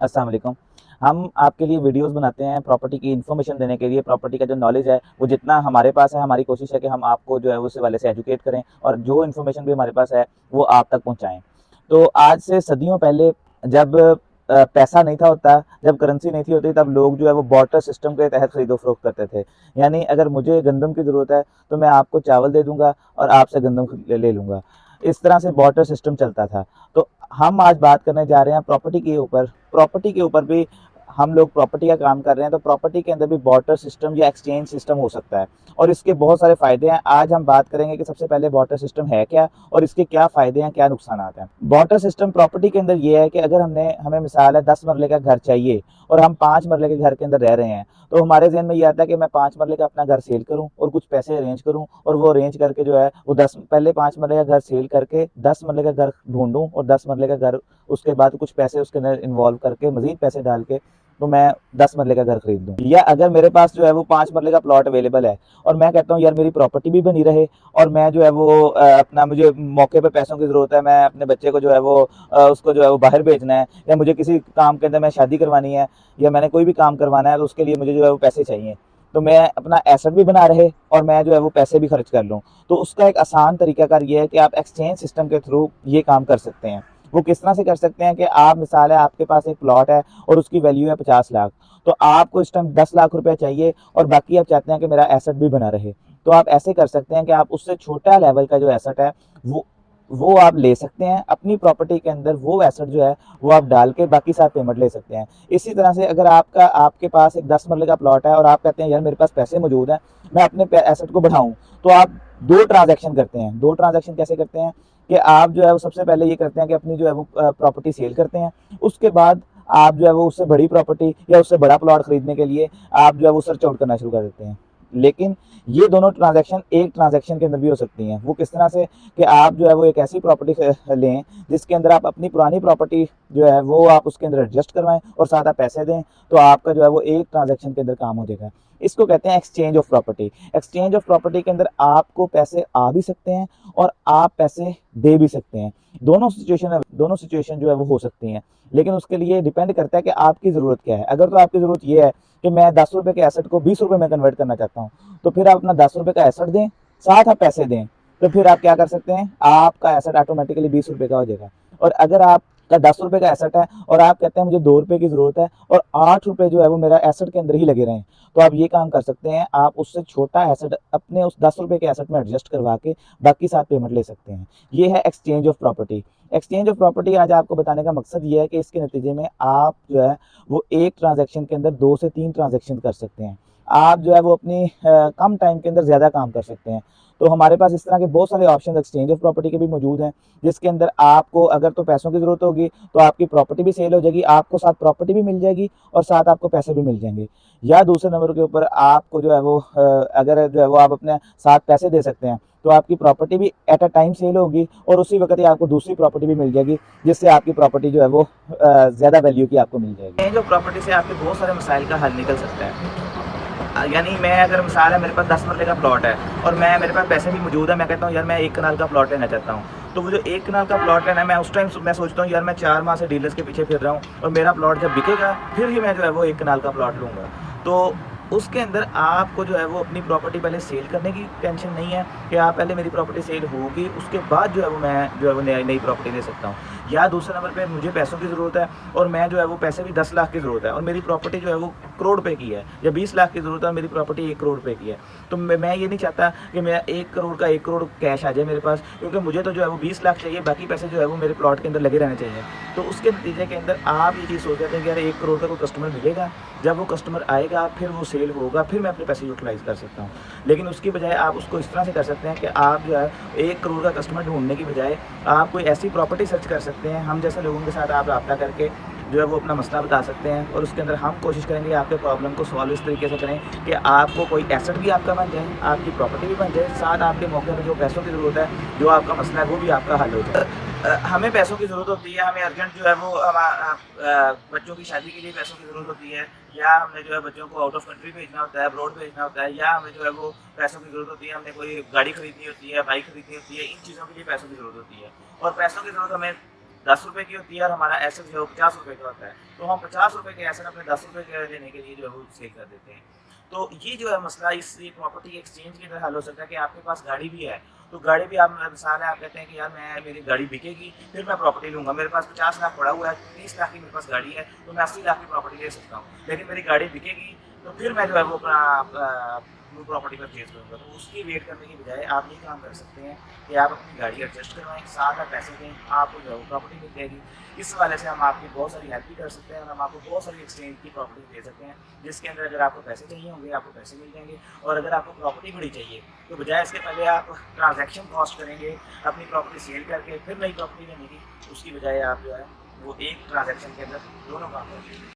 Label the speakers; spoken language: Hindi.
Speaker 1: अस्सलाम वालेकुम। हम आपके लिए वीडियोस बनाते हैं प्रॉपर्टी की इन्फॉर्मेशन देने के लिए। प्रॉपर्टी का जो नॉलेज है वो जितना हमारे पास है, हमारी कोशिश है कि हम आपको जो है उस वाले से एजुकेट करें और जो इन्फॉर्मेशन भी हमारे पास है वो आप तक पहुंचाएं। तो आज से सदियों पहले जब पैसा नहीं था होता, जब करेंसी नहीं थी होती, तब लोग जो है वो बार्टर सिस्टम के तहत खरीदो फरोख्त करते थे। यानी अगर मुझे गंदम की ज़रूरत है तो मैं आपको चावल दे दूंगा और आपसे गंदम ले लूंगा। इस तरह से बार्टर सिस्टम चलता था। तो हम आज बात करने जा रहे हैं प्रॉपर्टी के ऊपर। प्रॉपर्टी के ऊपर भी हम लोग प्रॉपर्टी का काम कर रहे हैं, तो प्रॉपर्टी के अंदर भी बार्टर सिस्टम या एक्सचेंज सिस्टम हो सकता है और इसके बहुत सारे फ़ायदे हैं। आज हम बात करेंगे कि सबसे पहले बार्टर सिस्टम है क्या और इसके क्या फ़ायदे हैं, क्या नुकसान हैं। बार्टर सिस्टम प्रॉपर्टी के अंदर ये है कि अगर हमें मिसाल है 10 मरले का घर चाहिए और हम 5 मरले के घर के अंदर रह रहे हैं, तो हमारे ज़हन में ये आता है कि मैं 5 मरले का अपना घर सेल करूं और कुछ पैसे अरेंज करूं और वो अरेंज करके जो है वो 10 पहले 5 मरले का घर सेल करके 10 मरले का घर ढूंढूं और 10 मरले का घर उसके बाद कुछ पैसे उसके अंदर इन्वॉल्व करके मजीद पैसे डाल के तो मैं 10 मरले का घर खरीद लूँ। या अगर मेरे पास जो है वो 5 मरले का प्लॉट अवेलेबल है और मैं कहता हूँ यार मेरी प्रॉपर्टी भी बनी रहे और मैं जो है वो अपना मुझे मौके पे पैसों की ज़रूरत है, मैं अपने बच्चे को जो है वो उसको जो है वो बाहर भेजना है या मुझे किसी काम के अंदर मैं शादी करवानी है या मैंने कोई भी काम करवाना है, तो उसके लिए मुझे जो है वो पैसे चाहिए। तो मैं अपना एसेट भी बना रहे और मैं जो है वो पैसे भी खर्च कर लूँ। तो उसका एक आसान तरीकाकार ये है कि आप एक्सचेंज सिस्टम के थ्रू ये काम कर सकते हैं। वो किस तरह से कर सकते हैं कि आप मिसाल है आपके पास एक प्लॉट है और उसकी वैल्यू है 50 लाख, तो आपको इस टाइम 10 लाख रुपया चाहिए और बाकी आप चाहते हैं कि मेरा एसेट भी बना रहे। तो आप ऐसे कर सकते हैं कि आप उससे छोटा लेवल का जो एसेट है वो आप ले सकते हैं अपनी प्रॉपर्टी के अंदर। वो एसेट जो है वो आप डाल के बाकी साथ पेमेंट ले सकते हैं। इसी तरह से अगर आपके पास एक 10 मरले का प्लॉट है और आप कहते हैं यार मेरे पास पैसे मौजूद हैं, मैं अपने एसेट को बढ़ाऊं, तो आप दो ट्रांजैक्शन करते हैं। दो ट्रांजैक्शन कैसे करते हैं कि आप जो है वो सबसे पहले ये करते हैं कि अपनी जो है वो प्रॉपर्टी सेल करते हैं। उसके बाद आप जो है वो उससे बड़ी प्रॉपर्टी या उससे बड़ा प्लॉट खरीदने के लिए आप जो है वो सर्च आउट करना शुरू कर देते हैं। लेकिन ये दोनों ट्रांजैक्शन एक ट्रांजैक्शन के अंदर भी हो सकती हैं। वो किस तरह से कि आप जो है वो एक ऐसी प्रॉपर्टी लें जिसके अंदर आप अपनी पुरानी प्रॉपर्टी जो है वो आप उसके अंदर एडजस्ट करवाएं और साथ आप पैसे दें, तो आपका जो है वो एक ट्रांजैक्शन के अंदर काम हो जाएगा। इसको कहते हैं exchange of property. Exchange of property के अंदर आपको पैसे आ भी सकते हैं और आप पैसे दे भी सकते हैं। दोनों सिचुएशन जो है वो हो सकती हैं, लेकिन उसके लिए डिपेंड करता है कि आपकी ज़रूरत क्या है। अगर तो आपकी ज़रूरत ये है कि मैं 10 रुपये के एसेट को 20 रुपये में कन्वर्ट करना चाहता हूँ, तो फिर आप अपना 10 रुपये का एसेट दें, साथ आप पैसे दें, तो फिर आप क्या कर सकते हैं, आपका एसेट ऑटोमेटिकली 20 रुपये का हो जाएगा। और अगर आपका 10 रुपये का एसेट है और आप कहते हैं मुझे 2 रुपये की ज़रूरत है और 8 रुपये जो है वो मेरा एसेट के अंदर ही लगे रहें, तो आप ये काम कर सकते हैं, आप उससे छोटा एसेट अपने उस 10 रुपये के एसेट में एडजस्ट करवा के बाकी साथ पेमेंट ले सकते हैं। ये है exchange of property. Exchange of property आज आपको बताने का मकसद ये है कि इसके नतीजे में आप जो है वो एक ट्रांजैक्शन के अंदर 2 से 3 ट्रांजैक्शन कर सकते हैं। आप जो है वो अपनी कम टाइम के अंदर ज़्यादा काम कर सकते हैं। तो हमारे पास इस तरह के बहुत सारे ऑप्शन एक्सचेंज ऑफ प्रॉपर्टी के भी मौजूद हैं, जिसके अंदर आपको अगर तो पैसों की ज़रूरत होगी तो आपकी प्रॉपर्टी भी सेल हो जाएगी, आपको साथ प्रॉपर्टी भी मिल जाएगी और साथ आपको पैसे भी मिल जाएंगे। या दूसरे नंबर के ऊपर आपको जो है वो अगर जो है वो आप अपने साथ पैसे दे सकते हैं, तो आपकी प्रॉपर्टी भी एट अ टाइम सेल होगी और उसी वक्त ही आपको दूसरी प्रॉपर्टी भी मिल जाएगी, जिससे आपकी प्रॉपर्टी जो है वो ज़्यादा वैल्यू की आपको मिल जाएगी। एक्सचेंज ऑफ प्रॉपर्टी से आपके बहुत सारे मसाइल का हल निकल सकता है। यानी मैं अगर मिसाल है मेरे पास 10 मरले का प्लॉट है और मेरे पास पैसे भी मौजूद है, मैं कहता हूँ यार मैं 1 कनाल का प्लॉट लेना चाहता हूँ, तो वो जो 1 कनाल का प्लॉट लेना है, मैं उस टाइम मैं सोचता हूँ यार मैं 4 माह से डीलर्स के पीछे फिर रहा हूँ और मेरा प्लॉट जब बिकेगा फिर ही मैं जो है वो 1 कनाल का प्लॉट लूँगा। तो उसके अंदर आपको जो है वो अपनी प्रॉपर्टी पहले सेल करने की टेंशन नहीं है कि आप पहले मेरी प्रॉपर्टी सेल होगी उसके बाद जो है वो मैं जो है वो नई प्रॉपर्टी ले सकता हूँ। या दूसरे नंबर पे मुझे पैसों की ज़रूरत है और मैं जो है वो पैसे भी 10 लाख की ज़रूरत है और मेरी प्रॉपर्टी जो है वो करोड़ रुपए की है, या 20 लाख की ज़रूरत है और मेरी प्रॉपर्टी 1 करोड़ रुपए की है। तो मैं ये नहीं चाहता कि मेरा 1 करोड़ का 1 करोड़ कैश आ जाए मेरे पास, क्योंकि मुझे तो जो है वो 20 लाख चाहिए, बाकी पैसे जो है वो मेरे प्लॉट के अंदर लगे रहने चाहिए। तो उसके नतीजे के अंदर आप ये चीज़ सोच रहे थे कि यार 1 करोड़ का कोई कस्टमर मिलेगा, जब वो कस्टमर आएगा फिर वो सेल होगा, फिर मैं अपने पैसे यूटिलाइज़ कर सकता हूँ। लेकिन उसकी बजाय आप उसको इस तरह से कर सकते हैं कि आप जो है 1 करोड़ का कस्टमर ढूँढने की बजाय आप कोई ऐसी प्रॉपर्टी सर्च कर सकते हैं। हम जैसे लोगों के साथ आप रब्ता करके जो है वो अपना मसला बता सकते हैं और उसके अंदर हम कोशिश करेंगे आपके प्रॉब्लम को सॉल्व इस तरीके से करें कि आपको कोई एसेट भी आपका बन जाए, आपकी प्रॉपर्टी भी बन जाए, साथ आपके मौके पर जो पैसों की ज़रूरत है, जो आपका मसला है वो भी आपका हल हो जाए। हमें पैसों की ज़रूरत होती है, हमें अर्जेंट जो है वो बच्चों की शादी के लिए पैसों की ज़रूरत होती है, या हमने जो है बच्चों को आउट ऑफ कंट्री भेजना होता है, अब्रॉड भेजना होता है, या हमें जो है वो पैसों की ज़रूरत होती है, हमने कोई गाड़ी खरीदनी होती है, बाइक खरीदनी होती है, इन चीज़ों के लिए पैसों की ज़रूरत होती है। और पैसों की ज़रूरत हमें ₹10 की होती है और हमारा एसेट जो है ₹50 का होता है, तो हम ₹50 के एसेट अपने ₹10 के देने के लिए जो है वो सेल कर देते हैं। तो ये जो है मसला इस प्रॉपर्टी एक्सचेंज के अंदर हल हो सकता है कि आपके पास गाड़ी भी है, तो गाड़ी भी आप मिसाल है आप कहते हैं कि यार मैं मेरी गाड़ी बिकेगी फिर मैं प्रॉपर्टी लूँगा, मेरे पास 50 लाख पड़ा हुआ है, 30 लाख की मेरे पास गाड़ी है, तो मैं 80 लाख की प्रॉपर्टी ले सकता हूँ। लेकिन मेरी गाड़ी बिकेगी तो फिर मैं जो है वो वो प्रॉपर्टी परचेज़ करूँगा। तो उसकी वेट करने की बजाय आप ये काम कर सकते हैं कि आप अपनी गाड़ी एडजस्ट करवाएँ, साथ आप पैसे दें, आपको जो है वो प्रॉपर्टी मिल जाएगी। इस हवाले से हम आपकी बहुत सारी हेल्प भी कर सकते हैं और हम आपको बहुत सारी एक्सचेंज की प्रॉपर्टी दे सकते हैं, जिसके अंदर अगर आपको पैसे चाहिए होंगे, आपको पैसे मिल जाएँगे और अगर आपको प्रॉपर्टी बड़ी चाहिए, तो बजाय इसके पहले आप ट्रांज़ैक्शन कॉस्ट करेंगे, अपनी प्रॉपर्टी सेल करके फिर नई प्रॉपर्टी लेने की, उसकी बजाय आप जो है वो एक ट्रांज़ैक्शन के अंदर दोनों काम करेंगे।